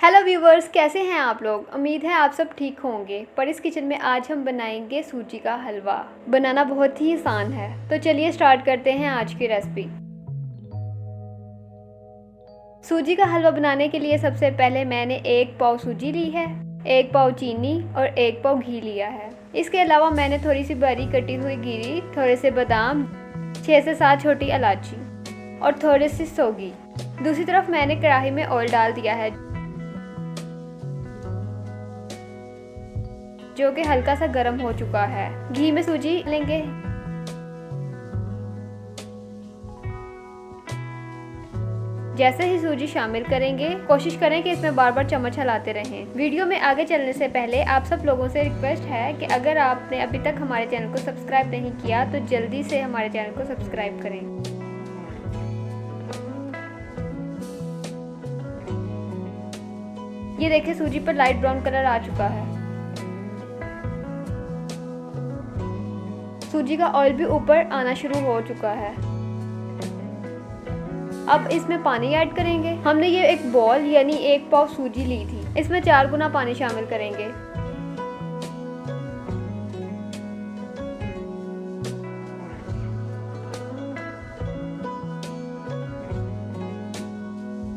Hello viewers, कैसे हैं आप लोग। उम्मीद है आप सब ठीक होंगे। पर इस किचन में आज हम बनाएंगे सूजी का हलवा। बनाना बहुत ही आसान है, तो चलिए स्टार्ट करते हैं आज की रेसिपी। सूजी का हलवा बनाने के लिए सबसे पहले मैंने 1 पाव सूजी ली है, 1 पाव चीनी और 1 पाव घी लिया है। इसके अलावा मैंने थोड़ी सी बारीक कटी हुई गिरी, थोड़े से बादाम, 6 से 7 छोटी इलायची और थोड़ी सी सौगी। दूसरी तरफ मैंने कढ़ाई में ऑयल डाल दिया है, जो कि हल्का सा गर्म हो चुका है। घी में सूजी लेंगे। जैसे ही सूजी शामिल करेंगे, कोशिश करें कि इसमें बार बार चम्मच हिलाते रहें। वीडियो में आगे चलने से पहले आप सब लोगों से रिक्वेस्ट है कि अगर आपने अभी तक हमारे चैनल को सब्सक्राइब नहीं किया तो जल्दी से हमारे चैनल को सब्सक्राइब करें। ये देखिए, सूजी पर लाइट ब्राउन कलर आ चुका है। सूजी का ऑयल भी ऊपर आना शुरू हो चुका है। अब इसमें पानी ऐड करेंगे। हमने ये एक बॉल यानी 1 पाव सूजी ली थी, इसमें 4 गुना पानी शामिल करेंगे।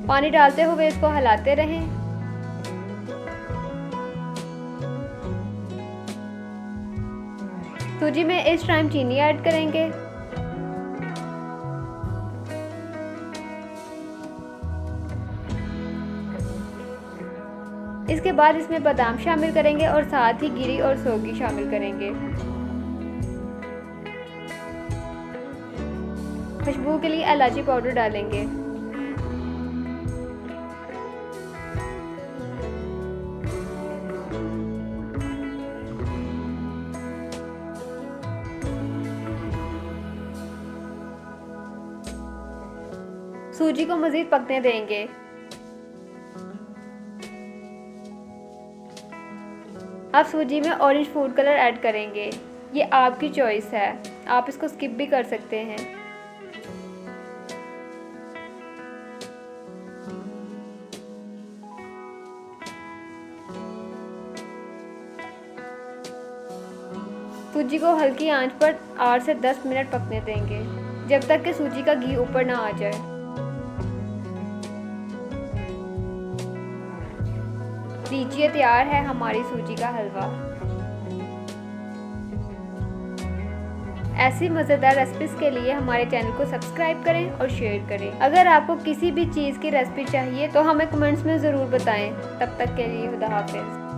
पानी डालते हुए इसको हिलाते रहें। सूजी में इस टाइम चीनी ऐड करेंगे। इसके बाद इसमें बादाम शामिल करेंगे और साथ ही गिरी और सौगी शामिल करेंगे। खुशबू के लिए इलायची पाउडर डालेंगे। सूजी को मज़ीद पकने देंगे। अब सूजी में ऑरेंज फूड कलर ऐड करेंगे। ये आपकी चॉइस है, आप इसको स्किप भी कर सकते हैं। सूजी को हल्की आंच पर 8 से 10 मिनट पकने देंगे, जब तक कि सूजी का घी ऊपर ना आ जाए। लीजिए, तैयार है हमारी सूजी का हलवा। ऐसी मज़ेदार रेसिपीज़ के लिए हमारे चैनल को सब्सक्राइब करें और शेयर करें। अगर आपको किसी भी चीज़ की रेसिपी चाहिए तो हमें कमेंट्स में ज़रूर बताएं। तब तक के लिए खुदा हाफिज़।